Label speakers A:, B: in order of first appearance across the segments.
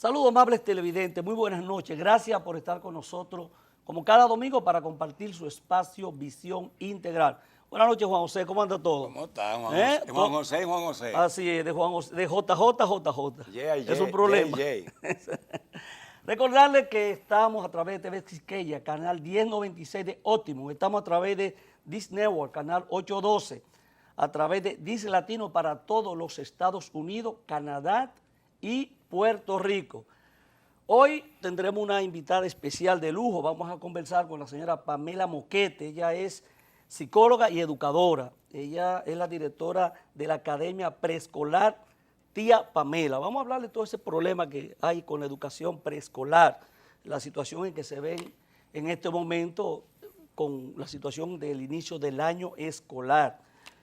A: Saludos, amables televidentes, muy buenas noches. Gracias por estar con nosotros, como cada domingo, para compartir su espacio Visión Integral. Buenas noches, Juan José, ¿cómo anda todo?
B: ¿Cómo está, Juan José? Juan José.
A: Así es, de Juan José, de JJ.
B: Yeah,
A: Es un problema. Recordarles que estamos a través de TV Quisqueya, canal 1096 de Óptimo. Estamos a través de Dis Network, canal 812. A través de Dis Latino para todos los Estados Unidos, Canadá y Puerto Rico. Hoy tendremos una invitada especial de lujo. Vamos a conversar con la señora Pamela Moquete. Ella es psicóloga y educadora. Ella es la directora de la Academia Preescolar Tía Pamela. Vamos a hablar de todo ese problema que hay con la educación preescolar, la situación en que se ven en este momento con la situación del inicio del año escolar.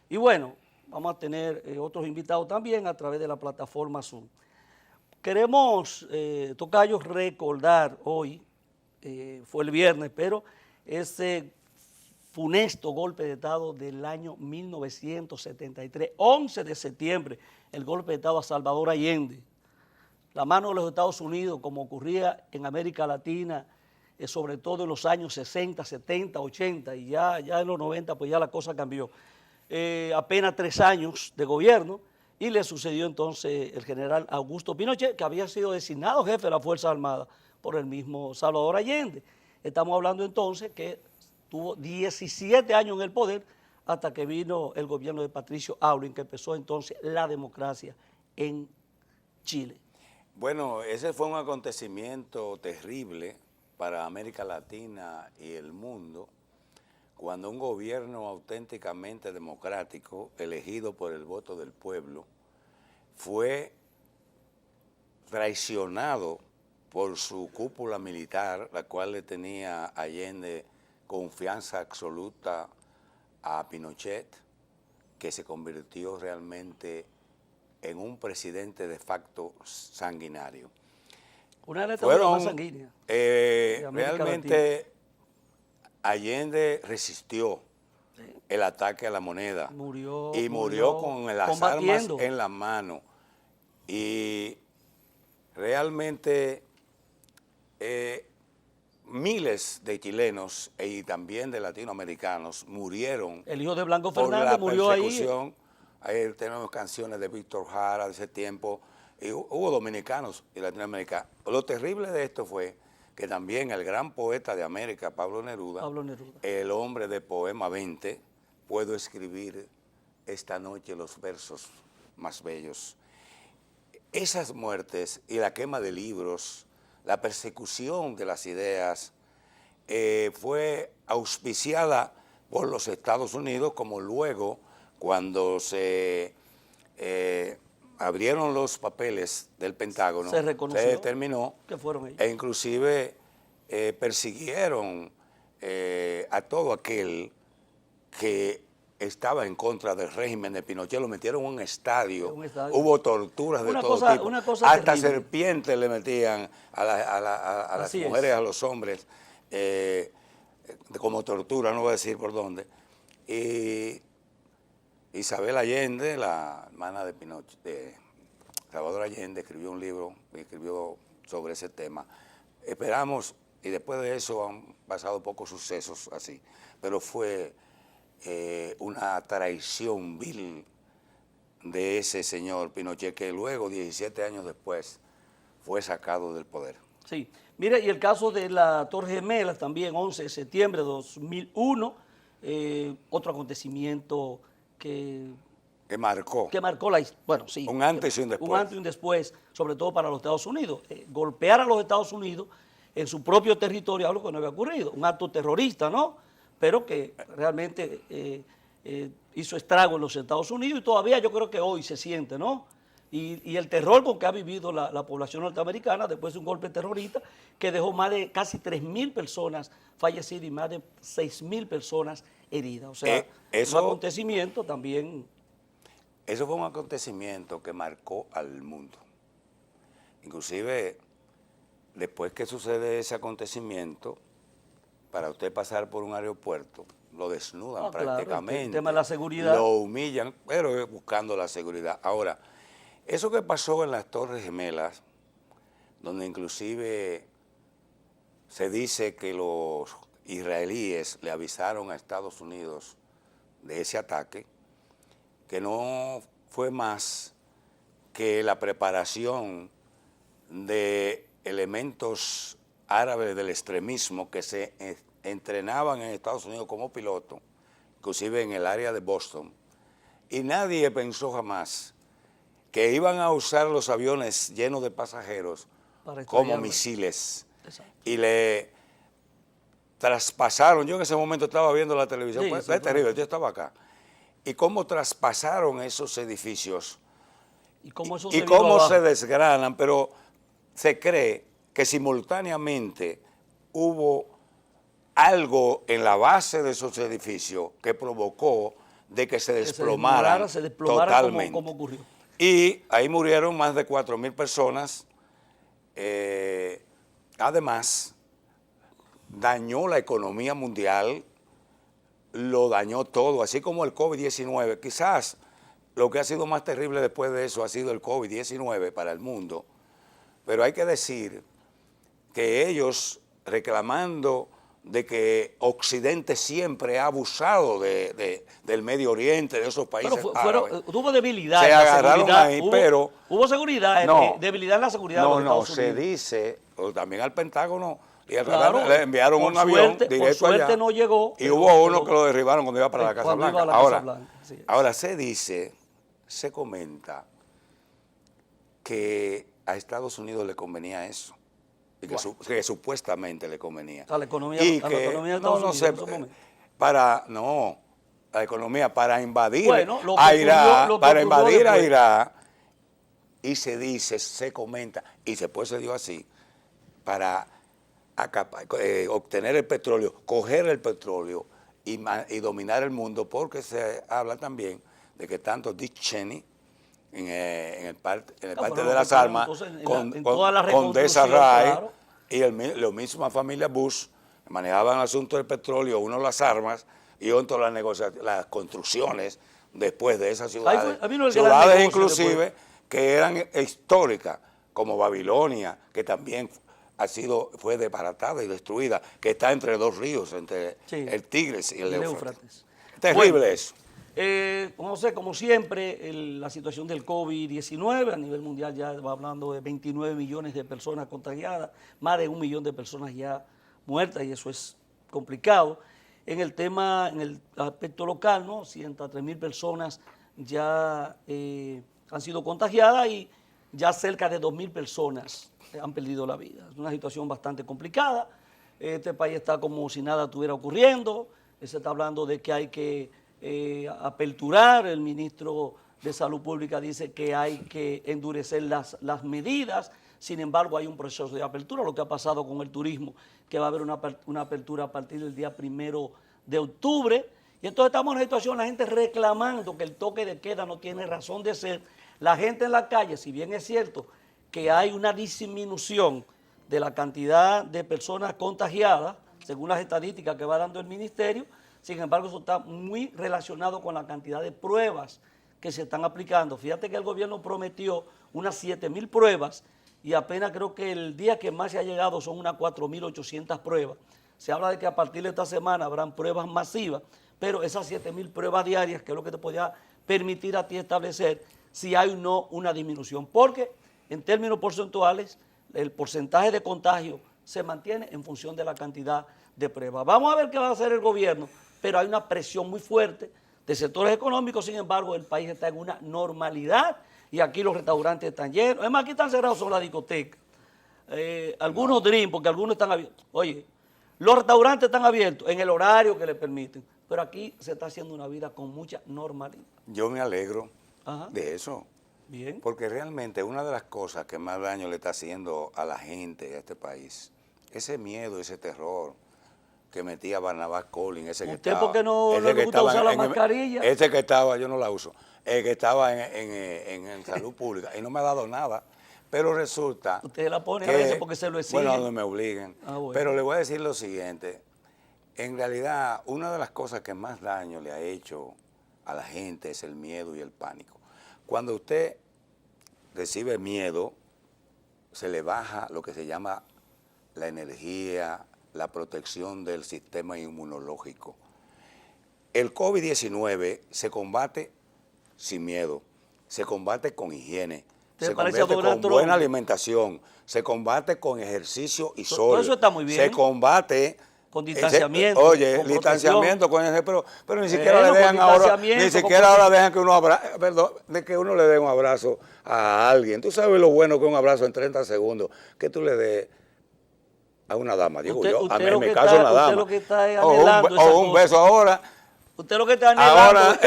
A: Y bueno, vamos a tener otros invitados también a través de la plataforma Zoom. Queremos, Tocayo, recordar hoy, fue el viernes, pero ese funesto golpe de Estado del año 1973, 11 de septiembre, el golpe de Estado a Salvador Allende. La mano de los Estados Unidos, como ocurría en América Latina, sobre todo en los años 60, 70, 80, y ya en los 90, pues ya la cosa cambió. Apenas 3 años de gobierno, y le sucedió entonces el general Augusto Pinochet, que había sido designado jefe de las Fuerzas Armadas por el mismo Salvador Allende. Estamos hablando entonces que tuvo 17 años en el poder hasta que vino el gobierno de Patricio Aylwin, que empezó entonces la democracia en Chile.
B: Bueno, ese fue un acontecimiento terrible para América Latina y el mundo, cuando un gobierno auténticamente democrático, elegido por el voto del pueblo, fue traicionado por su cúpula militar, la cual le tenía a Allende confianza absoluta a Pinochet, que se convirtió realmente en un presidente de facto sanguinario.
A: Una de las dictaduras más sanguíneas.
B: Realmente Allende resistió el ataque a la moneda y murió con las armas en la mano. Y realmente miles de chilenos y también de latinoamericanos murieron.
A: El hijo de Blanco Fernández murió ahí.
B: Ahí tenemos canciones de Víctor Jara de ese tiempo. Y hubo dominicanos y latinoamericanos. Lo terrible de esto fue que también el gran poeta de América, Pablo Neruda, el hombre de Poema 20, puedo escribir esta noche los versos más bellos. Esas muertes y la quema de libros, la persecución de las ideas, fue auspiciada por los Estados Unidos, como luego, cuando se abrieron los papeles del Pentágono,
A: se
B: determinó
A: que fueron ellos.
B: E inclusive persiguieron a todo aquel que estaba en contra del régimen de Pinochet, lo metieron en un estadio, hubo torturas de todo tipo, hasta serpientes le metían a las mujeres, a los hombres, como tortura, no voy a decir por dónde. Y Isabel Allende, la hermana de Pinochet, de Salvador Allende, escribió un libro, escribió sobre ese tema. Esperamos, y después de eso han pasado pocos sucesos así, pero fue una traición vil de ese señor Pinochet, que luego, 17 años después, fue sacado del poder.
A: Sí, mire, y el caso de la Torre Gemela también, 11 de septiembre de 2001, otro acontecimiento que marcó bueno, sí,
B: un antes y un después.
A: Un antes y un después, sobre todo para los Estados Unidos. Golpear a los Estados Unidos en su propio territorio, algo que no había ocurrido, un acto terrorista, ¿no? Pero que realmente hizo estrago en los Estados Unidos, y todavía yo creo que hoy se siente, ¿no? Y el terror con que ha vivido la población norteamericana después de un golpe terrorista que dejó más de casi 3.000 personas fallecidas y más de 6.000 personas heridas. O sea, un acontecimiento también.
B: Eso fue un acontecimiento que marcó al mundo. Inclusive, después que sucede ese acontecimiento, para usted pasar por un aeropuerto, lo desnudan prácticamente.
A: Claro, el tema de la seguridad.
B: Lo humillan, pero buscando la seguridad. Ahora, eso que pasó en las Torres Gemelas donde inclusive se dice que los israelíes le avisaron a Estados Unidos de ese ataque, que no fue más que la preparación de elementos árabes del extremismo que se entrenaban en Estados Unidos como piloto, inclusive en el área de Boston, y nadie pensó jamás que iban a usar los aviones llenos de pasajeros como misiles. Exacto. Y le traspasaron, yo en ese momento estaba viendo la televisión, sí, fue terrible, yo estaba acá, y cómo traspasaron esos edificios, y cómo se desgranan, pero se cree que simultáneamente hubo algo en la base de esos edificios que provocó de que se desplomaran totalmente.
A: Como ocurrió.
B: Y ahí murieron más de 4.000 personas. Además, dañó la economía mundial, lo dañó todo, así como el COVID-19. Quizás lo que ha sido más terrible después de eso ha sido el COVID-19 para el mundo. Pero hay que decir que ellos, reclamando de que Occidente siempre ha abusado del Medio Oriente, de esos países árabes.
A: Hubo debilidad
B: se
A: en la
B: agarraron
A: seguridad.
B: Ahí, pero...
A: Hubo seguridad,
B: no,
A: debilidad en la seguridad de los Estados Unidos.
B: Se dice, o también al Pentágono, y al radar le enviaron un avión directo allá,
A: no llegó.
B: Y hubo uno que lo derribaron cuando iba para la Casa Blanca. Ahora se dice, se comenta, que a Estados Unidos le convenía eso. Y que supuestamente le convenía.
A: A la economía, de Estados Unidos.
B: La economía para invadir a Irak, y se dice, se comenta, y después se dio así, para obtener el petróleo, coger el petróleo y dominar el mundo, porque se habla también de que tanto Dick Cheney, en el parte de las armas, con Desarray, y la misma familia Bush manejaban el asunto del petróleo, uno las armas y otro las construcciones después de esas ciudades. Ciudades inclusive que eran históricas, como Babilonia, que también fue desbaratada y destruida, que está entre dos ríos, entre el Tigris y el Éufrates. Terrible eso.
A: No sé, como siempre, la situación del COVID-19 a nivel mundial ya va hablando de 29 millones de personas contagiadas, más de 1 millón de personas ya muertas, y eso es complicado. En el aspecto local, ¿no? 103.000 personas ya han sido contagiadas y ya cerca de 2.000 personas han perdido la vida. Es una situación bastante complicada. Este país está como si nada estuviera ocurriendo. Se está hablando de que hay que aperturar. El ministro de Salud Pública dice que hay que endurecer las medidas. Sin embargo, hay un proceso de apertura, lo que ha pasado con el turismo, que va a haber una apertura a partir del día 1 de octubre. Y entonces estamos en una situación, la gente reclamando que el toque de queda no tiene razón de ser. La gente en la calle, si bien es cierto que hay una disminución de la cantidad de personas contagiadas, según las estadísticas que va dando el ministerio, sin embargo, eso está muy relacionado con la cantidad de pruebas que se están aplicando. Fíjate que el gobierno prometió unas 7.000 pruebas y apenas creo que el día que más se ha llegado son unas 4.800 pruebas. Se habla de que a partir de esta semana habrán pruebas masivas, pero esas 7.000 pruebas diarias, que es lo que te podía permitir a ti establecer si hay o no una disminución. Porque en términos porcentuales, el porcentaje de contagio se mantiene en función de la cantidad de pruebas. Vamos a ver qué va a hacer el gobierno, pero hay una presión muy fuerte de sectores económicos. Sin embargo, el país está en una normalidad y aquí los restaurantes están llenos. Es más, aquí están cerrados solo la discoteca. Algunos Dream, porque algunos están abiertos. Oye, los restaurantes están abiertos en el horario que les permiten, pero aquí se está haciendo una vida con mucha normalidad.
B: Yo me alegro de eso.
A: Bien.
B: Porque realmente una de las cosas que más daño le está haciendo a la gente, a este país, ese miedo, ese terror que metía Barnabás Collins, ese que estaba...
A: ¿Usted por qué no le gusta usar la mascarilla?
B: Ese que estaba, yo no la uso, el que estaba en salud pública y no me ha dado nada, pero resulta...
A: Usted la pone a veces porque se lo exigen.
B: Bueno, no me obliguen. Bueno. Pero le voy a decir lo siguiente, en realidad una de las cosas que más daño le ha hecho a la gente es el miedo y el pánico. Cuando usted recibe miedo, se le baja lo que se llama la energía, la protección del sistema inmunológico. El COVID-19 se combate sin miedo, se combate con higiene, se combate con buena alimentación, se combate con ejercicio y sol.
A: Todo eso está muy bien.
B: Se combate
A: con distanciamiento.
B: Oye, distanciamiento, pero ni siquiera le dejan ahora, ni siquiera ahora dejan que uno de que uno le dé un abrazo a alguien. Tú sabes lo bueno que un abrazo en 30 segundos, que tú le des a una dama, digo yo, a mí en mi caso una dama.
A: Lo que está anhelando
B: o un beso ahora.
A: Usted lo que está anhelando.
B: Ahora,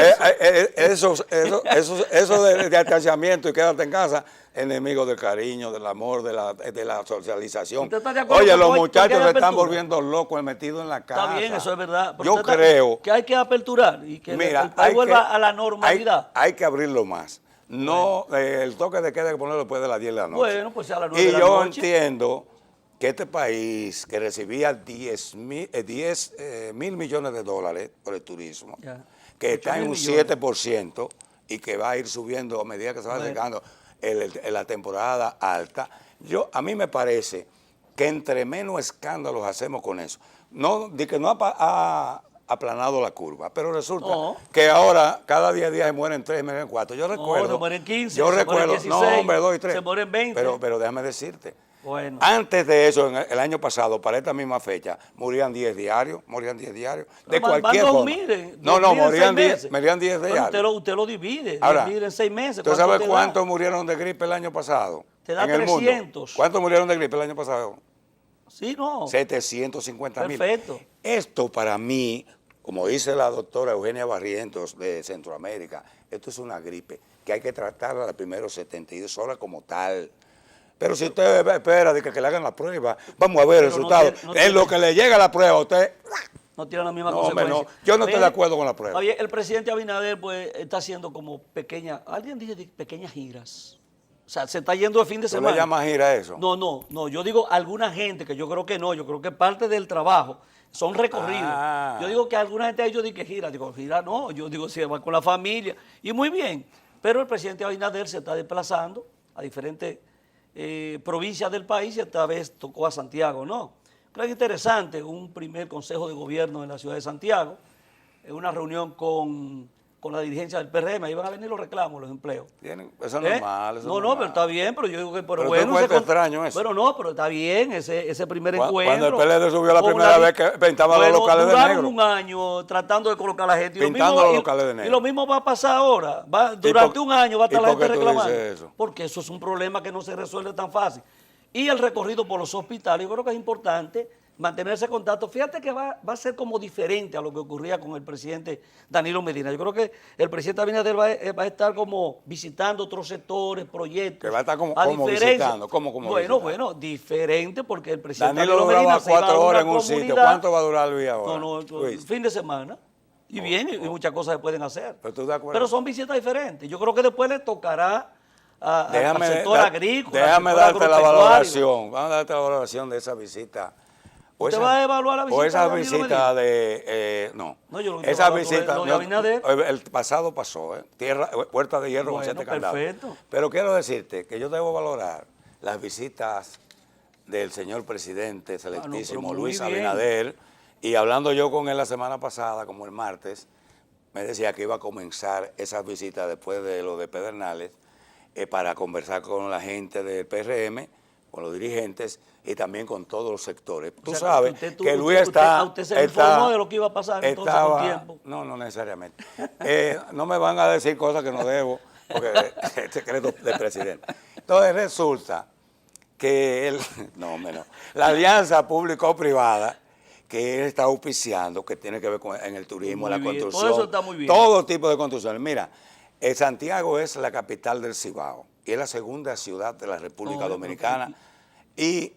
B: eso de distanciamiento y quédate en casa, enemigo del cariño, del amor, de la socialización. Oye, los muchachos se están volviendo locos, metidos en la casa.
A: Está bien, eso es verdad.
B: Yo creo
A: que hay que aperturar y que el país vuelva a la normalidad.
B: Hay que abrirlo más. No, el toque de queda hay que ponerlo después de las 10 de la noche.
A: Bueno, pues a las 9 de la
B: noche. Y yo entiendo que este país que recibía 10 mil millones de dólares por el turismo, que está en un 7% y que va a ir subiendo a medida que se va acercando la temporada alta, a mí me parece que entre menos escándalos hacemos con eso. No, de que no ha aplanado la curva, pero resulta que ahora cada 10 días se mueren 3, se mueren 4. Yo recuerdo.
A: Se mueren 15,
B: yo recuerdo,
A: 16,
B: no, hombre, 2 y 3.
A: Se mueren 20.
B: Pero déjame decirte.
A: Bueno.
B: Antes de eso, el año pasado, para esta misma fecha, morían 10 diarios, de cualquier forma. Morían 10 diarios.
A: Usted lo divide,
B: ahora,
A: en 6 meses.
B: ¿Tú sabes cuántos murieron de gripe el año pasado?
A: Te da 300.
B: ¿Cuántos murieron de gripe el año pasado?
A: Sí, no.
B: 750,000.
A: Perfecto.
B: Esto para mí, como dice la doctora Eugenia Barrientos de Centroamérica, esto es una gripe que hay que tratarla las primeros 72 horas como tal. Pero si usted espera de que le hagan la prueba, vamos a ver el resultado. En lo que le llega la prueba, usted
A: no tiene la misma consecuencia.
B: No, yo no estoy de acuerdo con la prueba.
A: Oye, el presidente Abinader pues está haciendo como alguien dice pequeñas giras. O sea, se está yendo de fin de semana.
B: ¿Tú le llamas gira a eso?
A: No, yo digo alguna gente, que yo creo que no, yo creo que parte del trabajo son recorridos. Yo digo que alguna gente ha hecho que gira, no, yo digo si va con la familia, y muy bien. Pero el presidente Abinader se está desplazando a diferentes provincias del país y esta vez tocó a Santiago, ¿no? Creo que es interesante un primer consejo de gobierno en la ciudad de Santiago, en una reunión con la dirigencia del PRM, ahí van a venir los reclamos, los empleos.
B: Eso es normal.
A: Pero está bien, pero yo digo que pero bueno.
B: Extraño eso.
A: Pero está bien ese primer encuentro.
B: Cuando el PLD subió la primera vez que pintaba los locales de negro.
A: Duraron un año tratando de colocar a la gente.
B: Pintando los locales de negro.
A: Y lo mismo va a pasar ahora. Durante un año va a estar la gente reclamando. Porque eso es un problema que no se resuelve tan fácil. Y el recorrido por los hospitales, yo creo que es importante mantener ese contacto. Fíjate que va a ser como diferente a lo que ocurría con el presidente Danilo Medina. Yo creo que el presidente Abinader va a estar como visitando otros sectores, proyectos.
B: Que va a estar como visitando.
A: Bueno, diferente porque el presidente
B: Danilo duraba 4 horas en un sitio. ¿Cuánto va a durar Luis ahora?
A: Fin de semana. Y bien, y muchas cosas se pueden hacer.
B: Pero
A: son visitas diferentes. Yo creo que después le tocará al sector agrícola.
B: Déjame darte la valoración. Vamos a darte la valoración de esa visita.
A: ¿Usted va a evaluar la visita?
B: O esa visita esa visita. El pasado pasó, Puerta de Hierro con 7 candados.
A: Perfecto.
B: Pero quiero decirte que yo debo valorar las visitas del señor presidente excelentísimo Luis Abinader. Y hablando yo con él la semana pasada, como el martes, me decía que iba a comenzar esas visitas después de lo de Pedernales para conversar con la gente del PRM, con los dirigentes y también con todos los sectores. Tú sabes que Luis
A: ¿Usted se informó de lo que iba a pasar entonces con tiempo?
B: No necesariamente. No me van a decir cosas que no debo, porque es secreto del presidente. Entonces resulta que la alianza público-privada que él está auspiciando, que tiene que ver en el turismo, la construcción.
A: Todo eso está muy bien.
B: Todo tipo de construcciones. Mira, Santiago es la capital del Cibao y es la segunda ciudad de la República Dominicana y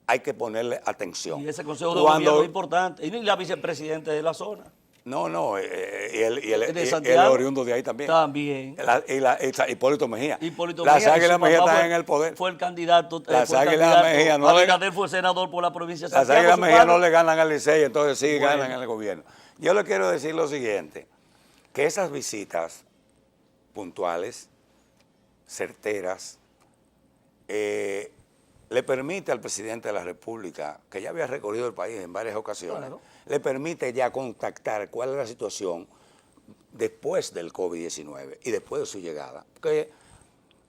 B: hay que ponerle atención.
A: Y ese consejo de gobierno es importante. Y la vicepresidenta de la zona.
B: Y el oriundo de ahí también.
A: También.
B: Hipólito Mejía.
A: Las
B: Águilas Mejía están en el poder.
A: Fue el candidato.
B: Las Águilas Mejía no
A: Abinader fue senador por la provincia de Santiago.
B: Las Águilas Mejía no le ganan al Licey, entonces sí ganan en el gobierno. Yo le quiero decir lo siguiente, que esas visitas puntuales, certeras, le permite al presidente de la República, que ya había recorrido el país en varias ocasiones, claro, le permite ya contactar cuál es la situación después del COVID-19 y después de su llegada, porque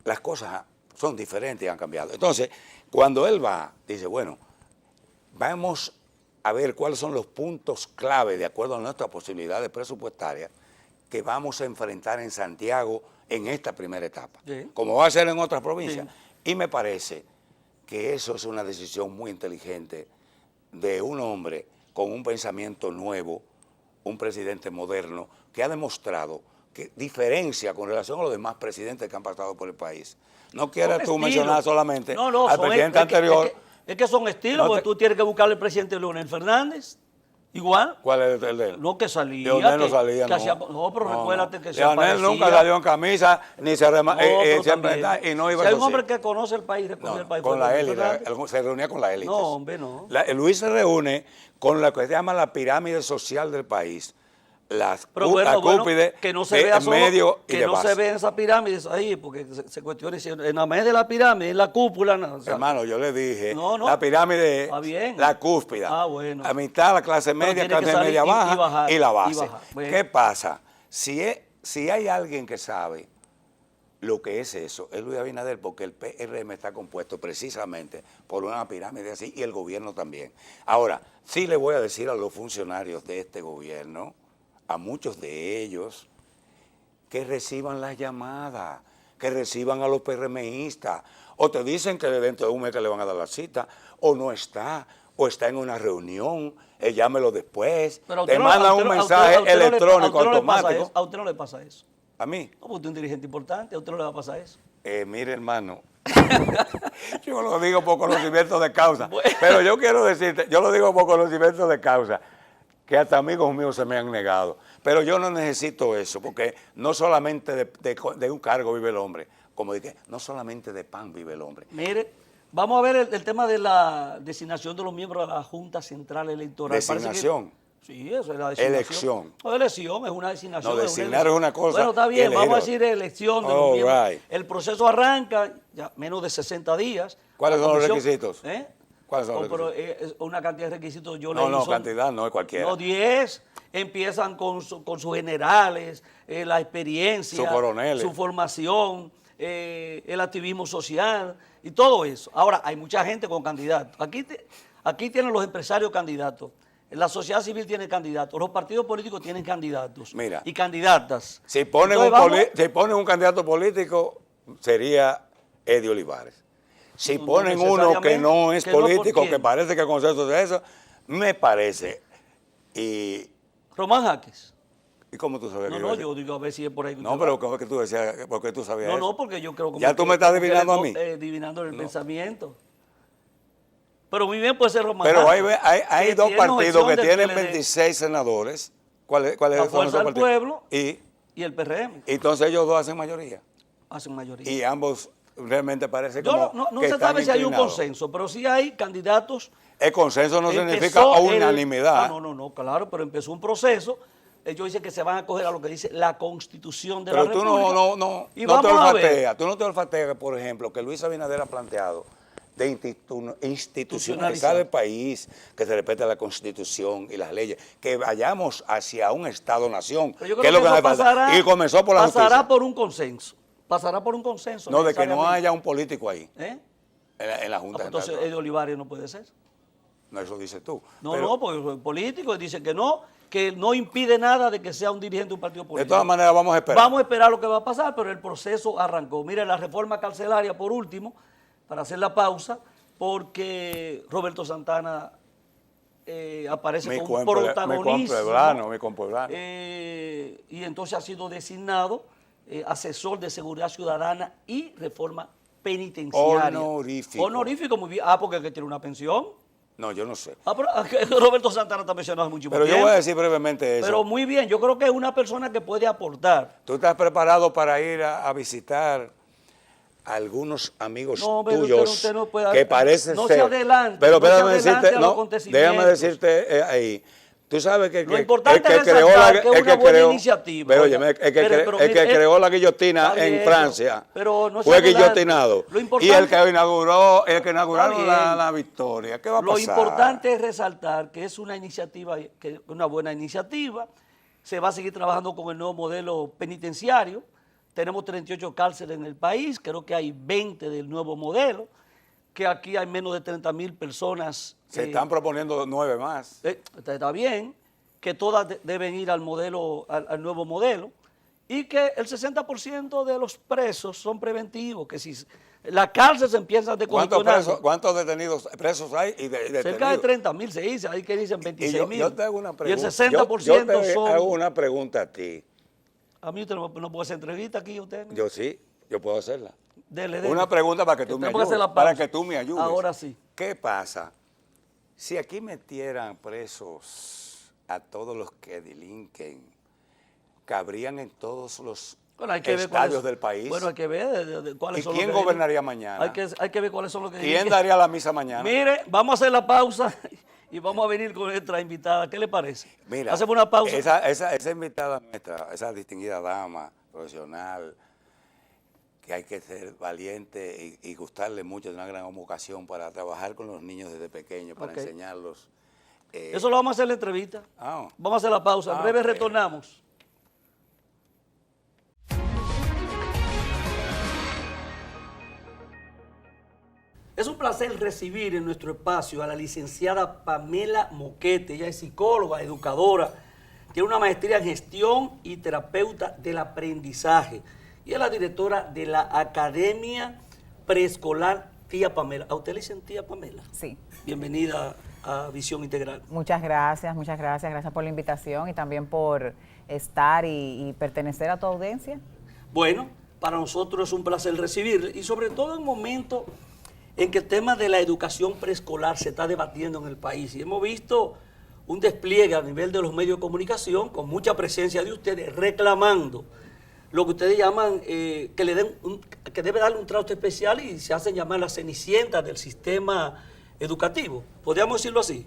B: las cosas son diferentes y han cambiado. Entonces, cuando él va, dice, bueno, vamos a ver cuáles son los puntos clave de acuerdo a nuestras posibilidades presupuestarias que vamos a enfrentar en Santiago en esta primera etapa, sí, como va a ser en otras provincias. Sí. Y me parece que eso es una decisión muy inteligente de un hombre con un pensamiento nuevo, un presidente moderno, que ha demostrado que diferencia con relación a los demás presidentes que han pasado por el país. No quieras tú mencionar solamente al presidente anterior.
A: Es que son estilos, porque tú tienes que buscarle al presidente Leonel Fernández. Igual.
B: ¿Cuál es el de él?
A: No, que salía.
B: Leonel no salía,
A: no.
B: Hacía,
A: pero recuérdate que se
B: Leonel nunca salió en camisa, ni se siempre y no iba a
A: hay un hombre que conoce el país, el país.
B: Con la élite, se reunía con la élite.
A: No, hombre, no.
B: Luis se reúne con lo que se llama la pirámide social del país. La cúspide,
A: que no se vea
B: en medio y
A: que no se vean esas pirámides ahí, porque se cuestiona si en la medio de la pirámide, en la cúpula. No, o sea,
B: hermano, yo le dije, la pirámide, la cúspide,
A: bueno,
B: a mitad la clase media, clase media baja y la base. Bueno. ¿Qué pasa? Si hay alguien que sabe lo que es eso, es Luis Abinader, porque el PRM está compuesto precisamente por una pirámide así y el gobierno también. Ahora, sí le voy a decir a los funcionarios de este gobierno, a muchos de ellos, que reciban las llamadas, que reciban a los PRMistas, o te dicen que dentro de un mes que le van a dar la cita, o no está, o está en una reunión, llámelo después, te mandan un mensaje electrónico automático.
A: ¿A usted no le pasa eso?
B: ¿A mí?
A: No, porque usted es un dirigente importante, ¿a usted no le va a pasar eso?
B: Mire, hermano, yo lo digo por conocimiento de causa, pero yo quiero decirte, yo lo digo por conocimiento de causa, que hasta amigos míos se me han negado. Pero yo no necesito eso, porque no solamente de un cargo vive el hombre, como dije, no solamente de pan vive el hombre.
A: Mire, vamos a ver el tema de la designación de los miembros de la Junta Central Electoral.
B: ¿Designación?
A: Sí, eso es la designación.
B: Elección.
A: No, elección, es una designación.
B: No, designar es una cosa.
A: Bueno, está bien, vamos a decir elección de los miembros. Right. El proceso arranca ya menos de 60 días.
B: ¿Cuáles son los requisitos?
A: ¿Cuáles son los requisitos? Pero una cantidad de requisitos.
B: Cantidad no es cualquiera.
A: No, 10. Empiezan con sus generales, la experiencia,
B: sus coroneles,
A: su formación, el activismo social y todo eso. Ahora, hay mucha gente con candidatos. Aquí tienen los empresarios candidatos. La sociedad civil tiene candidatos, los partidos políticos tienen candidatos.
B: Mira,
A: y candidatas.
B: Si ponen un candidato político, sería Eddie Olivares. Si ponen uno que no es político, que parece que el consenso de eso, me parece. Y
A: Román Jaques.
B: ¿Y cómo tú sabes?
A: No, yo digo a ver si es por ahí.
B: No, pero ¿cómo es que tú decías? ¿Por qué tú sabías eso?
A: No, porque yo creo que...
B: Ya tú me estás adivinando a mí.
A: Adivinando el pensamiento. Pero muy bien puede ser Román
B: Jaques.
A: Pero
B: hay dos partidos que tienen 26 senadores. ¿Cuál es
A: la Fuerza del Pueblo y el PRM.
B: Entonces ellos dos hacen mayoría.
A: Hacen mayoría.
B: Y ambos realmente parece como
A: no se sabe si hay un consenso, pero sí hay candidatos.
B: El consenso no significa unanimidad.
A: No, claro, pero empezó un proceso. Ellos dicen que se van a acoger a lo que dice la Constitución de la República.
B: Pero tú no te olfateas, por ejemplo, que Luis Abinader ha planteado de institucionalizar el país, que se respete la Constitución y las leyes, que vayamos hacia un Estado-nación, que es lo que nos falta. Y comenzó por la justicia.
A: Pasará por un consenso. Pasará por un consenso.
B: No, de que no haya un político ahí. En la Junta.
A: Entonces, Eddie Olivares no puede ser.
B: No, eso dices tú.
A: No, porque el político dice que no impide nada de que sea un dirigente de un partido político.
B: De todas maneras, vamos a esperar.
A: Vamos a esperar lo que va a pasar, pero el proceso arrancó. Mire, la reforma carcelaria, por último, para hacer la pausa, porque Roberto Santana aparece como un protagonista.
B: Mi compueblano.
A: Y entonces ha sido designado asesor de seguridad ciudadana y reforma penitenciaria. Honorífico, muy bien. Porque es que tiene una pensión.
B: No, yo no sé.
A: Pero Roberto Santana está mencionado hace mucho tiempo.
B: Pero yo voy a decir brevemente eso.
A: Pero muy bien, yo creo que es una persona que puede aportar.
B: ¿Tú estás preparado para ir a visitar a algunos amigos tuyos
A: usted no puede,
B: que parece
A: no
B: ser...
A: se adelante,
B: pero
A: déjame decirte
B: ahí, Tú sabes que
A: lo importante es resaltar que es una buena iniciativa.
B: Pero oye, el que creó la guillotina en Francia fue guillotinado. Y el que inauguraron la victoria. ¿Qué va a pasar?
A: Lo importante es resaltar que es una iniciativa, que es una buena iniciativa. Se va a seguir trabajando con el nuevo modelo penitenciario. Tenemos 38 cárceles en el país, creo que hay 20 del nuevo modelo, que aquí hay menos de 30,000 personas.
B: Se están proponiendo 9 más.
A: Está bien, que todas deben ir al modelo, al nuevo modelo, y que el 60% de los presos son preventivos, que si la cárcel se empieza a decongestionar.
B: ¿Cuántos detenidos presos hay?
A: Cerca de 30,000 se dice, hay que dicen 26,000.
B: Yo te hago una pregunta.
A: Y el 60%
B: yo te hago una pregunta a ti.
A: A mí usted no puede hacer entrevista aquí, usted.
B: Yo sí, yo puedo hacerla.
A: Dele.
B: Una pregunta para que tú me ayudes. Para que tú me ayudes.
A: Ahora sí.
B: ¿Qué pasa si aquí metieran presos a todos los que delinquen? ¿Cabrían en todos los estadios del país?
A: Bueno, hay que ver cuáles son los que...
B: ¿Y quién gobernaría mañana?
A: Hay que ver cuáles son los que...
B: ¿Quién daría la misa mañana?
A: Mire, vamos a hacer la pausa y vamos a venir con nuestra invitada. ¿Qué le parece?
B: Mira,
A: hacemos una pausa.
B: Esa invitada nuestra, esa distinguida dama, profesional, que hay que ser valiente y gustarle mucho, de una gran vocación para trabajar con los niños desde pequeños, para enseñarlos.
A: Eso lo vamos a hacer en la entrevista. Vamos a hacer la pausa. En breve retornamos. Es un placer recibir en nuestro espacio a la licenciada Pamela Moquete. Ella es psicóloga, educadora, tiene una maestría en gestión y terapeuta del aprendizaje. Y es la directora de la Academia Preescolar Tía Pamela. ¿A usted le dicen Tía Pamela?
C: Sí.
A: Bienvenida a Visión Integral.
C: Muchas gracias. Gracias por la invitación y también por estar y pertenecer a tu audiencia.
A: Bueno, para nosotros es un placer recibirle y sobre todo en momentos en que el tema de la educación preescolar se está debatiendo en el país. Y hemos visto un despliegue a nivel de los medios de comunicación con mucha presencia de ustedes reclamando lo que ustedes llaman, que debe darle un trato especial y se hacen llamar las cenicientas del sistema educativo. ¿Podríamos decirlo así?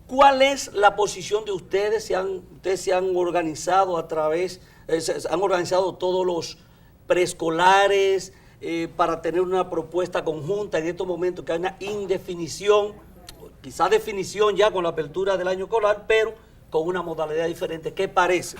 A: ¿Cuál es la posición de ustedes? Ustedes se han organizado han organizado todos los preescolares para tener una propuesta conjunta en estos momentos que hay una indefinición, quizás definición ya con la apertura del año escolar, pero con una modalidad diferente. ¿Qué parece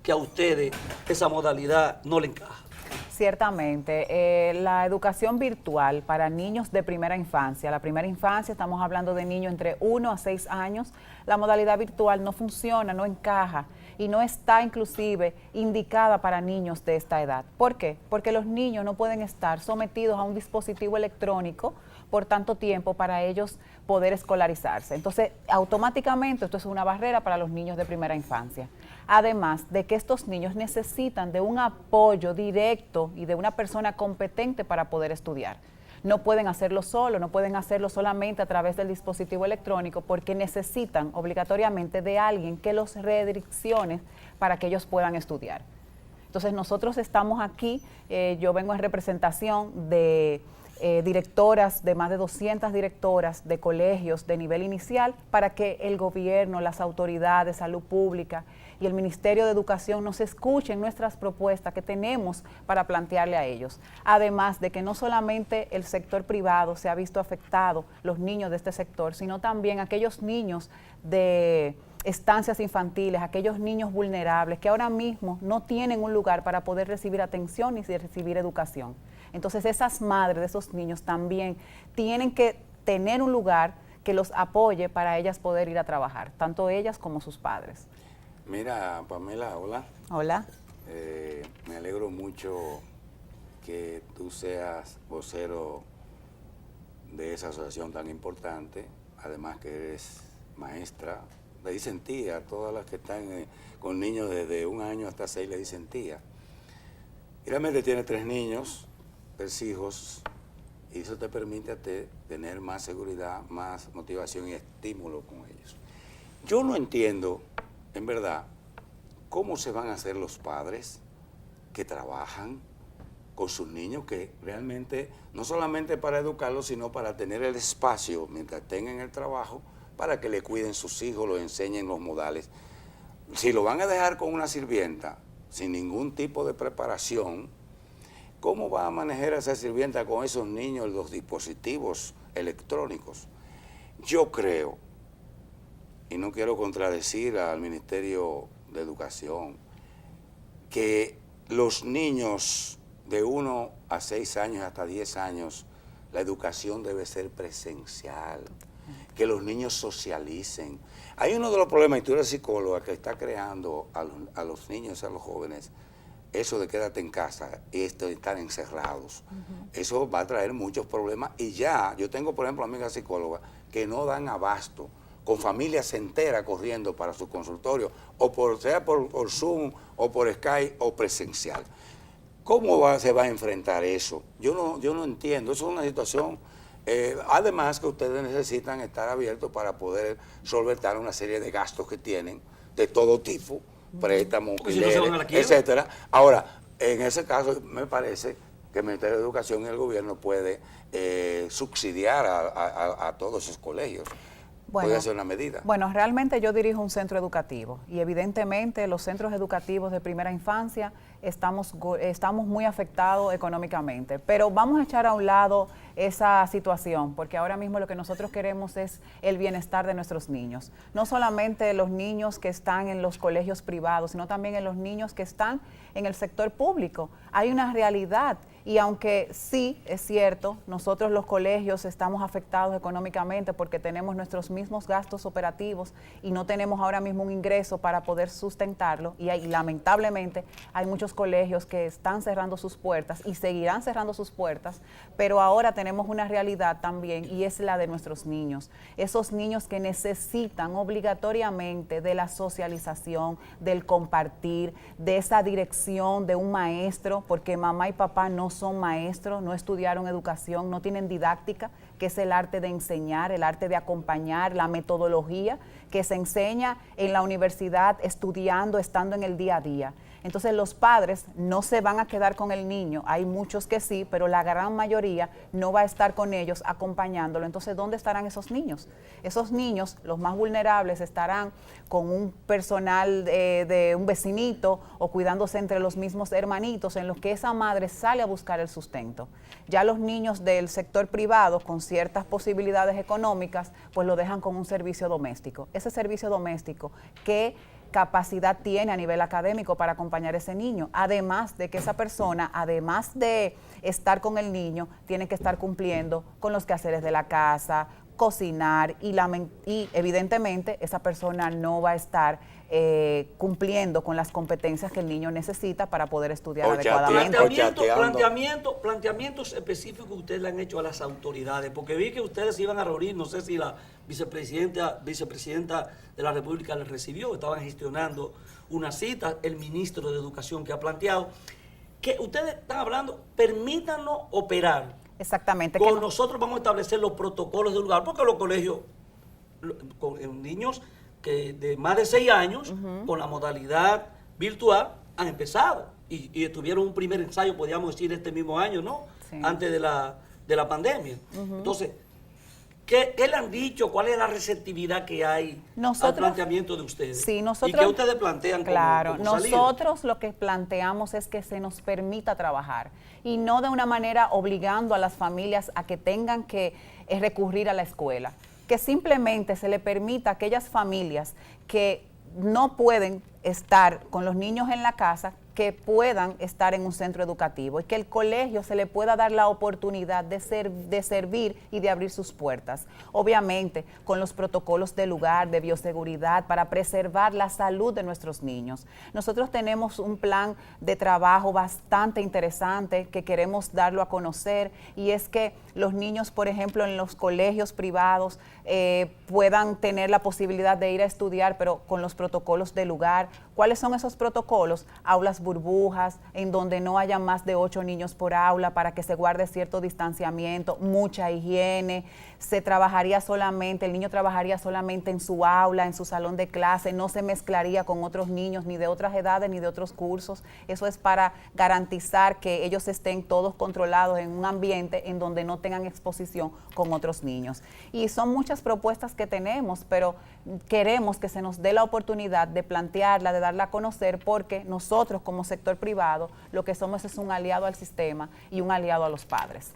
A: que a ustedes esa modalidad no le encaja?
C: Ciertamente, la educación virtual para niños de primera infancia, la primera infancia estamos hablando de niños entre 1 a 6 años, la modalidad virtual no funciona, no encaja y no está inclusive indicada para niños de esta edad. ¿Por qué? Porque los niños no pueden estar sometidos a un dispositivo electrónico por tanto tiempo para ellos poder escolarizarse. Entonces, automáticamente esto es una barrera para los niños de primera infancia. Además de que estos niños necesitan de un apoyo directo y de una persona competente para poder estudiar. No pueden hacerlo solo, no pueden hacerlo solamente a través del dispositivo electrónico porque necesitan obligatoriamente de alguien que los redireccione para que ellos puedan estudiar. Entonces nosotros estamos aquí, yo vengo en representación de directoras, de más de 200 directoras de colegios de nivel inicial para que el gobierno, las autoridades, salud pública y el Ministerio de Educación nos escuchen nuestras propuestas que tenemos para plantearle a ellos. Además de que no solamente el sector privado se ha visto afectado, los niños de este sector, sino también aquellos niños de estancias infantiles, aquellos niños vulnerables que ahora mismo no tienen un lugar para poder recibir atención ni recibir educación. Entonces esas madres de esos niños también tienen que tener un lugar que los apoye para ellas poder ir a trabajar, tanto ellas como sus padres.
B: Mira, Pamela, hola.
C: Hola.
B: Me alegro mucho que tú seas vocero de esa asociación tan importante, además que eres maestra. Le dicen tía, a todas las que están con niños desde 1 año hasta 6 le dicen tía. Y realmente tiene 3 niños, 3 hijos, y eso te permite a ti tener más seguridad, más motivación y estímulo con ellos. Yo no entiendo, en verdad, cómo se van a hacer los padres que trabajan con sus niños, que realmente, no solamente para educarlos, sino para tener el espacio, mientras estén en el trabajo, para que le cuiden sus hijos, los enseñen los modales. Si lo van a dejar con una sirvienta, sin ningún tipo de preparación, ¿cómo va a manejar esa sirvienta con esos niños los dispositivos electrónicos? Yo creo, y no quiero contradecir al Ministerio de Educación, que los niños de 1 a 6 años hasta 10 años, la educación debe ser presencial, que los niños socialicen. Hay uno de los problemas, y tú eres psicóloga, que está creando a los niños, a los jóvenes, eso de quédate en casa y estar encerrados. Eso va a traer muchos problemas y ya, yo tengo por ejemplo amigas psicólogas que no dan abasto, con familias enteras corriendo para su consultorio, o sea por Zoom, o por Skype, o presencial. ¿Cómo se va a enfrentar eso? Yo no entiendo, eso es una situación, además que ustedes necesitan estar abiertos para poder solventar una serie de gastos que tienen, de todo tipo, préstamos, etcétera. Ahora, en ese caso, me parece que el Ministerio de Educación y el gobierno puede subsidiar a todos esos colegios.
C: Bueno,
B: puede ser una medida.
C: Bueno, realmente yo dirijo un centro educativo y evidentemente los centros educativos de primera infancia estamos muy afectados económicamente, pero vamos a echar a un lado esa situación porque ahora mismo lo que nosotros queremos es el bienestar de nuestros niños. No solamente los niños que están en los colegios privados, sino también en los niños que están en el sector público. Hay una realidad y aunque sí es cierto, nosotros los colegios estamos afectados económicamente porque tenemos nuestros mismos gastos operativos y no tenemos ahora mismo un ingreso para poder sustentarlo y lamentablemente hay muchos colegios que están cerrando sus puertas y seguirán cerrando sus puertas, pero ahora tenemos una realidad también y es la de nuestros niños, esos niños que necesitan obligatoriamente de la socialización, del compartir, de esa dirección de un maestro, porque mamá y papá no son maestros, no estudiaron educación, no tienen didáctica, que es el arte de enseñar, el arte de acompañar, la metodología que se enseña en la universidad, estudiando, estando en el día a día. Entonces los padres no se van a quedar con el niño, hay muchos que sí, pero la gran mayoría no va a estar con ellos acompañándolo. Entonces, ¿dónde estarán esos niños? Esos niños, los más vulnerables, estarán con un personal de un vecinito o cuidándose entre los mismos hermanitos en los que esa madre sale a buscar el sustento. Ya los niños del sector privado con ciertas posibilidades económicas, pues lo dejan con un servicio doméstico. Ese servicio doméstico que capacidad tiene a nivel académico para acompañar a ese niño, además de que esa persona, además de estar con el niño, tiene que estar cumpliendo con los quehaceres de la casa, cocinar y evidentemente esa persona no va a estar cumpliendo con las competencias que el niño necesita para poder estudiar adecuadamente.
A: Planteamientos específicos que ustedes le han hecho a las autoridades, porque vi que ustedes iban a reunir, no sé si la vicepresidenta de la República les recibió, estaban gestionando una cita, el ministro de Educación que ha planteado, que ustedes están hablando, permítanos operar.
C: Exactamente.
A: Con nosotros vamos a establecer los protocolos del lugar, porque los colegios con niños que de más de 6 años, con la modalidad virtual, han empezado. Y tuvieron un primer ensayo, podríamos decir, este mismo año, ¿no? Sí. Antes de la pandemia. Entonces, ¿qué le han dicho? ¿Cuál es la receptividad que hay al planteamiento de ustedes?
C: Sí, nosotros,
A: ¿y qué ustedes plantean como
C: nosotros lo que planteamos es que se nos permita trabajar y no de una manera obligando a las familias a que tengan que recurrir a la escuela, que simplemente se le permita a aquellas familias que no pueden estar con los niños en la casa, que puedan estar en un centro educativo y que el colegio se le pueda dar la oportunidad de servir y de abrir sus puertas. Obviamente, con los protocolos de lugar, de bioseguridad, para preservar la salud de nuestros niños. Nosotros tenemos un plan de trabajo bastante interesante que queremos darlo a conocer y es que los niños, por ejemplo, en los colegios privados puedan tener la posibilidad de ir a estudiar, pero con los protocolos de lugar. ¿Cuáles son esos protocolos? Aulas burbujas, en donde no haya más de 8 niños por aula para que se guarde cierto distanciamiento, mucha higiene, se trabajaría solamente, el niño trabajaría solamente en su aula, en su salón de clase, no se mezclaría con otros niños ni de otras edades ni de otros cursos. Eso es para garantizar que ellos estén todos controlados en un ambiente en donde no tengan exposición con otros niños. Y son muchas propuestas que tenemos, pero queremos que se nos dé la oportunidad de plantearla, de darla a conocer, porque nosotros como sector privado lo que somos es un aliado al sistema y un aliado a los padres.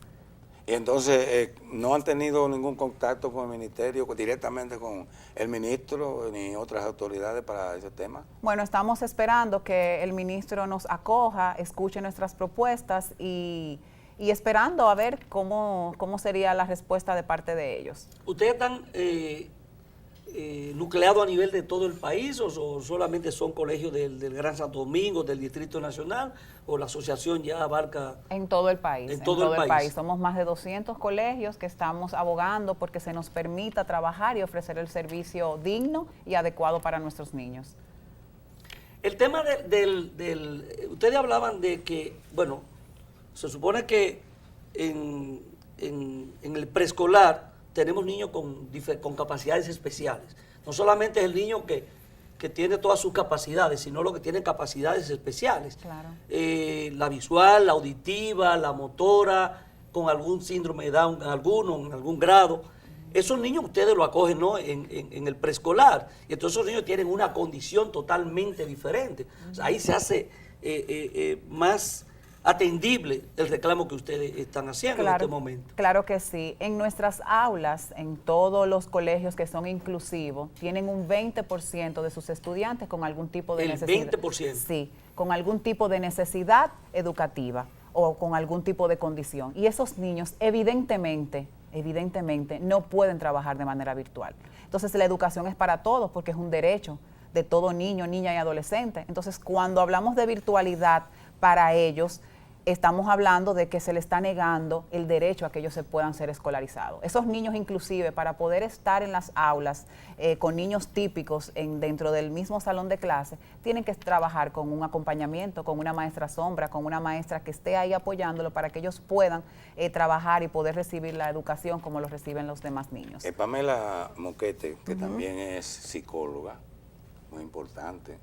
B: Y entonces, ¿no han tenido ningún contacto con el ministerio, directamente con el ministro ni otras autoridades para ese tema?
C: Bueno, estamos esperando que el ministro nos acoja, escuche nuestras propuestas y esperando a ver cómo sería la respuesta de parte de ellos.
A: ¿Ustedes están nucleados a nivel de todo el país o solamente son colegios del Gran Santo Domingo, del Distrito Nacional, o la asociación ya abarca?
C: En todo el país.
A: En todo el país.
C: Somos más de 200 colegios que estamos abogando porque se nos permita trabajar y ofrecer el servicio digno y adecuado para nuestros niños.
A: El tema ustedes hablaban de que, bueno, se supone que en el preescolar tenemos niños con capacidades especiales. No solamente es el niño que tiene todas sus capacidades, sino lo que tiene capacidades especiales.
C: Claro.
A: La visual, la auditiva, la motora, con algún síndrome de Down, en algún grado. Esos niños ustedes lo acogen, ¿no?, en el preescolar. Y entonces esos niños tienen una condición totalmente diferente. O sea, ahí se hace más atendible el reclamo que ustedes están haciendo en este momento.
C: Claro que sí. En nuestras aulas, en todos los colegios que son inclusivos, tienen un 20% de sus estudiantes con algún tipo de necesidad.
A: ¿El 20%?
C: Sí, con algún tipo de necesidad educativa o con algún tipo de condición. Y esos niños evidentemente no pueden trabajar de manera virtual. Entonces la educación es para todos porque es un derecho de todo niño, niña y adolescente. Entonces cuando hablamos de virtualidad para ellos, estamos hablando de que se le está negando el derecho a que ellos se puedan ser escolarizados. Esos niños inclusive, para poder estar en las aulas con niños típicos dentro del mismo salón de clase, tienen que trabajar con un acompañamiento, con una maestra sombra, con una maestra que esté ahí apoyándolo para que ellos puedan trabajar y poder recibir la educación como lo reciben los demás niños.
B: Pamela Moquete, que también es psicóloga, muy importante.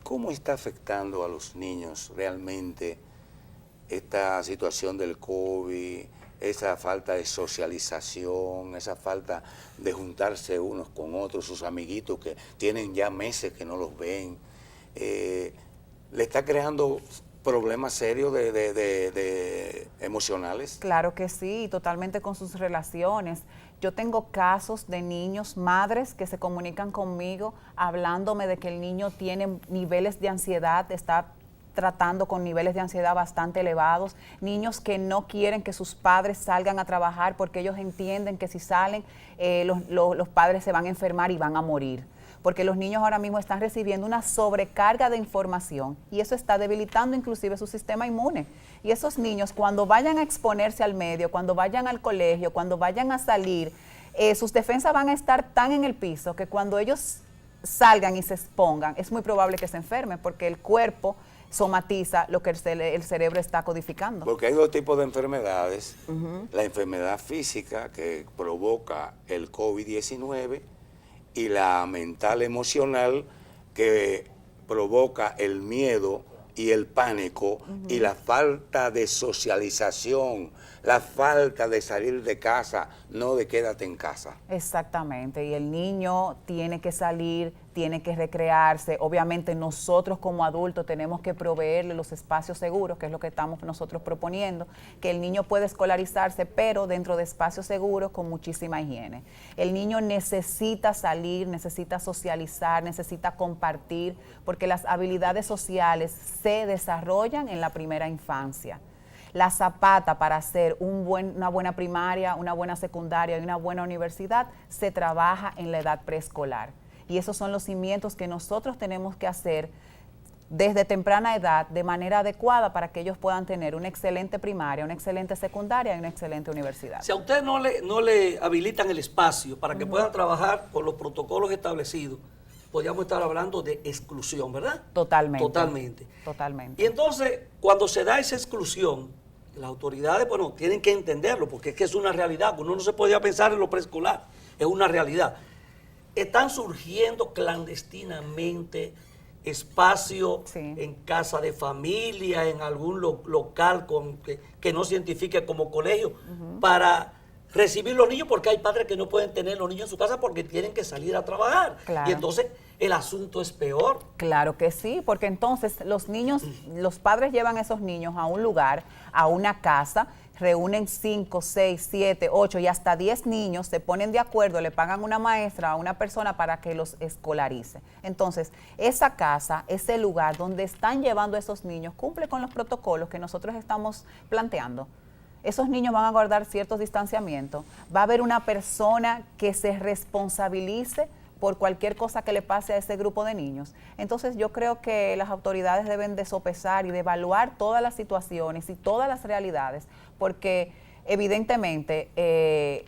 B: ¿Cómo está afectando a los niños realmente esta situación del COVID, esa falta de socialización, esa falta de juntarse unos con otros, sus amiguitos que tienen ya meses que no los ven? ¿Le está creando problemas serios de emocionales?
C: Claro que sí, totalmente con sus relaciones. Yo tengo casos de niños, madres que se comunican conmigo hablándome de que el niño tiene niveles de ansiedad, está tratando con niveles de ansiedad bastante elevados, niños que no quieren que sus padres salgan a trabajar porque ellos entienden que si salen los padres se van a enfermar y van a morir. Porque los niños ahora mismo están recibiendo una sobrecarga de información y eso está debilitando inclusive su sistema inmune. Y esos niños, cuando vayan a exponerse al medio, cuando vayan al colegio, cuando vayan a salir, sus defensas van a estar tan en el piso que cuando ellos salgan y se expongan, es muy probable que se enfermen porque el cuerpo somatiza lo que el cerebro está codificando.
B: Porque hay dos tipos de enfermedades. La enfermedad física que provoca el COVID-19 y la mental emocional que provoca el miedo y el pánico y la falta de socialización, la falta de salir de casa, no de quédate en casa.
C: Exactamente, y el niño tiene que salir, tiene que recrearse. Obviamente nosotros como adultos tenemos que proveerle los espacios seguros, que es lo que estamos nosotros proponiendo, que el niño puede escolarizarse, pero dentro de espacios seguros con muchísima higiene. El niño necesita salir, necesita socializar, necesita compartir, porque las habilidades sociales se desarrollan en la primera infancia. La zapata para hacer una buena primaria, una buena secundaria y una buena universidad se trabaja en la edad preescolar. Y esos son los cimientos que nosotros tenemos que hacer desde temprana edad de manera adecuada para que ellos puedan tener una excelente primaria, una excelente secundaria y una excelente universidad.
A: Si a usted no le habilitan el espacio para que puedan trabajar con los protocolos establecidos, podríamos estar hablando de exclusión, ¿verdad?
C: Totalmente.
A: Totalmente.
C: Totalmente.
A: Y entonces, cuando se da esa exclusión, Las autoridades, bueno, tienen que entenderlo, porque es que es una realidad. Uno no se podía pensar en lo preescolar, es una realidad. Están surgiendo clandestinamente espacios en casa de familia, en algún local que no se identifique como colegio, para recibir los niños, porque hay padres que no pueden tener los niños en su casa porque tienen que salir a trabajar.
C: Claro.
A: Y entonces el asunto es peor.
C: Claro que sí, porque entonces los niños, los padres llevan a esos niños a un lugar, a una casa, reúnen 5, 6, 7, 8 y hasta 10 niños, se ponen de acuerdo, le pagan una maestra a una persona para que los escolarice. Entonces, esa casa, ese lugar donde están llevando a esos niños, cumple con los protocolos que nosotros estamos planteando. Esos niños van a guardar ciertos distanciamientos. Va a haber una persona que se responsabilice por cualquier cosa que le pase a ese grupo de niños. Entonces yo creo que las autoridades deben de sopesar y de evaluar todas las situaciones y todas las realidades, porque evidentemente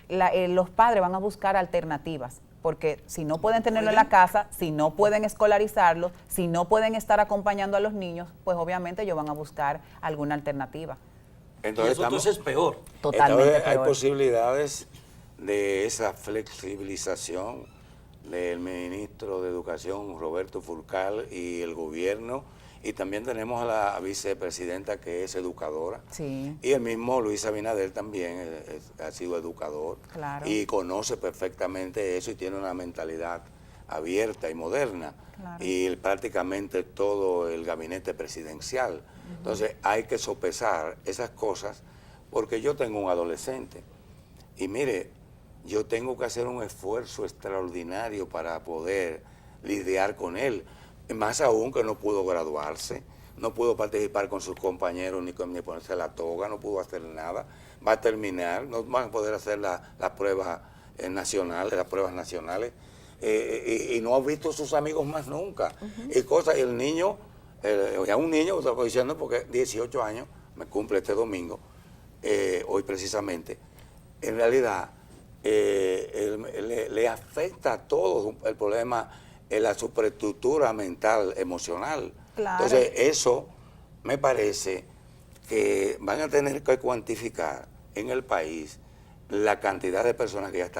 C: los padres van a buscar alternativas, porque si no pueden tenerlo en la casa, si no pueden escolarizarlo, si no pueden estar acompañando a los niños, pues obviamente ellos van a buscar alguna alternativa.
B: Entonces
A: es peor.
C: Totalmente
B: entonces,
C: peor.
B: hay posibilidades de esa flexibilización del ministro de Educación, Roberto Fulcar, y el gobierno, y también tenemos a la vicepresidenta que es educadora,
C: Sí.
B: y el mismo Luis Abinader también ha sido educador,
C: Claro.
B: y conoce perfectamente eso y tiene una mentalidad abierta y moderna,
C: Claro.
B: y prácticamente todo el gabinete presidencial. Entonces hay que sopesar esas cosas, porque yo tengo un adolescente, y mire, yo tengo que hacer un esfuerzo extraordinario para poder lidiar con él. Más aún que no pudo graduarse, no pudo participar con sus compañeros, ni ponerse la toga, no pudo hacer nada. Va a terminar, no van a poder hacer las pruebas nacionales, y no ha visto a sus amigos más nunca. Y el niño, ya un niño, lo estoy diciendo porque 18 años, me cumple este domingo, hoy precisamente, en realidad, le afecta a todos el problema, la superestructura mental, emocional.
C: Claro.
B: Entonces, eso me parece que van a tener que cuantificar en el país la cantidad de personas que ya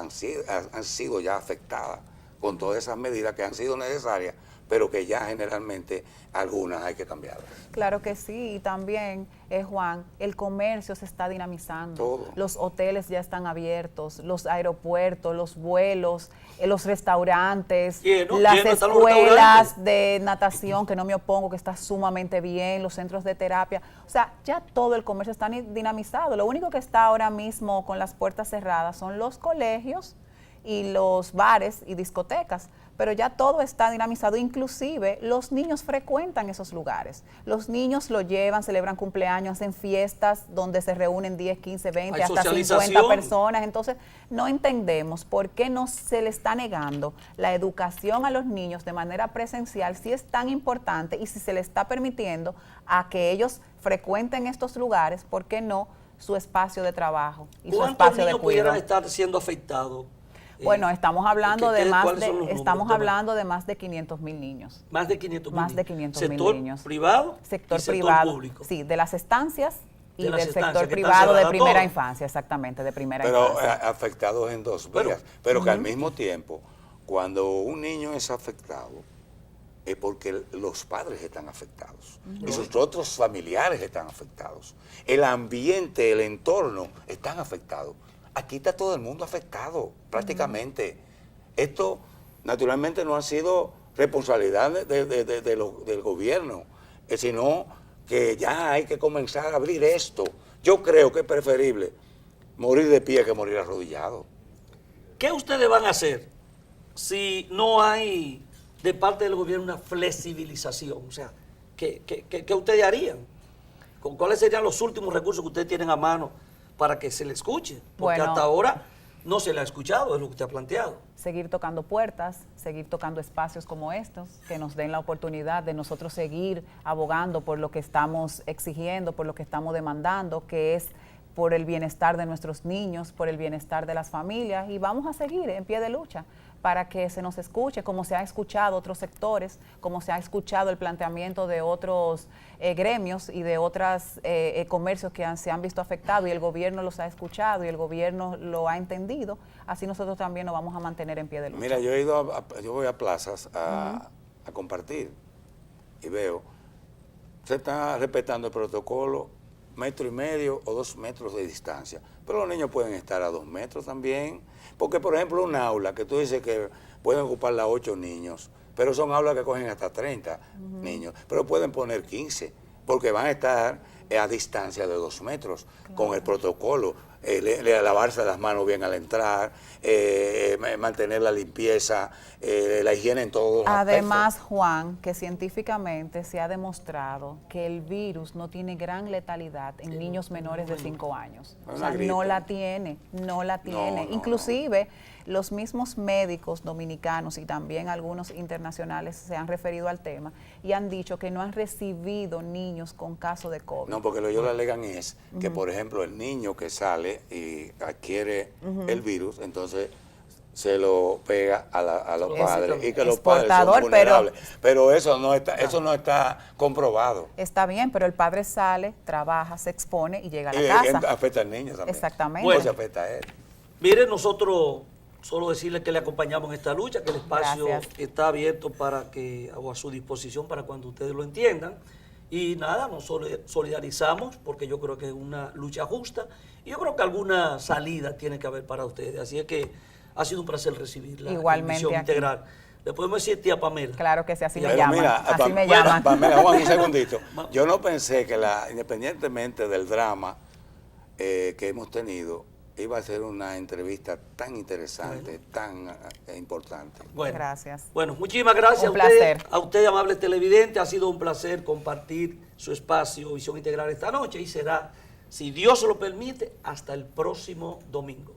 B: han sido ya afectadas con todas esas medidas que han sido necesarias, pero que ya generalmente algunas hay que cambiarlas.
C: Claro que sí, y también, Juan, el comercio se está dinamizando.
B: Todo.
C: Los hoteles ya están abiertos, los aeropuertos, los vuelos, los restaurantes, las escuelas de natación, que no me opongo, que está sumamente bien, los centros de terapia. O sea, ya todo el comercio está dinamizado. Lo único que está ahora mismo con las puertas cerradas son los colegios y los bares y discotecas, pero ya todo está dinamizado, inclusive los niños frecuentan esos lugares, los niños lo llevan, celebran cumpleaños, hacen fiestas donde se reúnen 10, 15, 20,
A: hay
C: hasta 50 personas, entonces no entendemos por qué no se le está negando la educación a los niños de manera presencial, si es tan importante, y si se le está permitiendo a que ellos frecuenten estos lugares, ¿por qué no su espacio de trabajo y su espacio de cuidado?
A: ¿Cuántos niños pudieran estar siendo afectados?
C: Bueno, estamos hablando de más de 500,000 niños.
A: Más de 500,000.
C: Más de 500,000 niños.
A: ¿Sector privado?
C: Sector
A: privado.
C: Sector público. Sí, de las estancias y del sector
A: que
C: privado de primera infancia, exactamente, de primera infancia.
B: Pero afectados en dos vías. Pero que al mismo tiempo, cuando un niño es afectado, es porque los padres están afectados. Y sus otros familiares están afectados. El ambiente, el entorno, están afectados. Aquí está todo el mundo afectado, prácticamente. Esto, naturalmente, no ha sido responsabilidad del gobierno, sino que ya hay que comenzar a abrir esto. Yo creo que es preferible morir de pie que morir arrodillado.
A: ¿Qué ustedes van a hacer si no hay de parte del gobierno una flexibilización? O sea, ¿qué ustedes harían? ¿Cuáles serían los últimos recursos que ustedes tienen a mano para que se le escuche? Porque hasta ahora no se le ha escuchado, es lo que usted ha planteado.
C: Seguir tocando puertas, seguir tocando espacios como estos, que nos den la oportunidad de nosotros seguir abogando por lo que estamos exigiendo, por lo que estamos demandando, que es por el bienestar de nuestros niños, por el bienestar de las familias, y vamos a seguir en pie de lucha. para que se nos escuche, como se ha escuchado otros sectores, como se ha escuchado el planteamiento de otros gremios y de otros comercios que se han visto afectados, y el gobierno los ha escuchado y el gobierno lo ha entendido. Así nosotros también nos vamos a mantener en pie de lucha.
B: Mira, yo voy a plazas a compartir y veo, se está respetando el protocolo, 1,5 metros o 2 metros de distancia, pero los niños pueden estar a 2 metros también, porque por ejemplo un aula que tú dices que pueden ocuparla 8 niños, pero son aulas que cogen hasta 30 niños, pero pueden poner 15, porque van a estar a distancia de 2 metros, con el protocolo, lavarse las manos bien al entrar, mantener la limpieza, la higiene en todos los
C: Además,
B: aspectos.
C: Juan, que científicamente se ha demostrado que el virus no tiene gran letalidad en niños menores de 5 años. O sea, no la tiene. No, inclusive, los mismos médicos dominicanos y también algunos internacionales se han referido al tema y han dicho que no han recibido niños con caso de COVID.
B: No, porque lo que ellos le alegan es que, por ejemplo, el niño que sale y adquiere el virus, entonces se lo pega a los padres, y que los padres son vulnerables. Pero eso no está comprobado.
C: Está bien, pero el padre sale, trabaja, se expone y llega a la casa.
B: Afecta al niño también.
C: Exactamente.
B: Pues afecta a él.
A: Mire, nosotros solo decirle que le acompañamos en esta lucha, que el espacio está abierto o a su disposición para cuando ustedes lo entiendan. Y nada, nos solidarizamos porque yo creo que es una lucha justa y yo creo que alguna salida tiene que haber para ustedes. Así es que ha sido un placer recibirla.
C: Igualmente.
A: En Integral. Le podemos decir tía Pamela.
C: Claro que sí, así me
B: Pero
C: llaman.
B: mira,
C: Así me llaman.
B: Pamela, Juan, un segundito. Yo no pensé que independientemente del drama que hemos tenido, iba a ser una entrevista tan interesante, tan importante.
A: Bueno,
C: gracias.
A: Bueno, muchísimas gracias
C: Un placer.
A: A usted, amable televidente. Ha sido un placer compartir su espacio Visión Integral esta noche y será, si Dios lo permite, hasta el próximo domingo.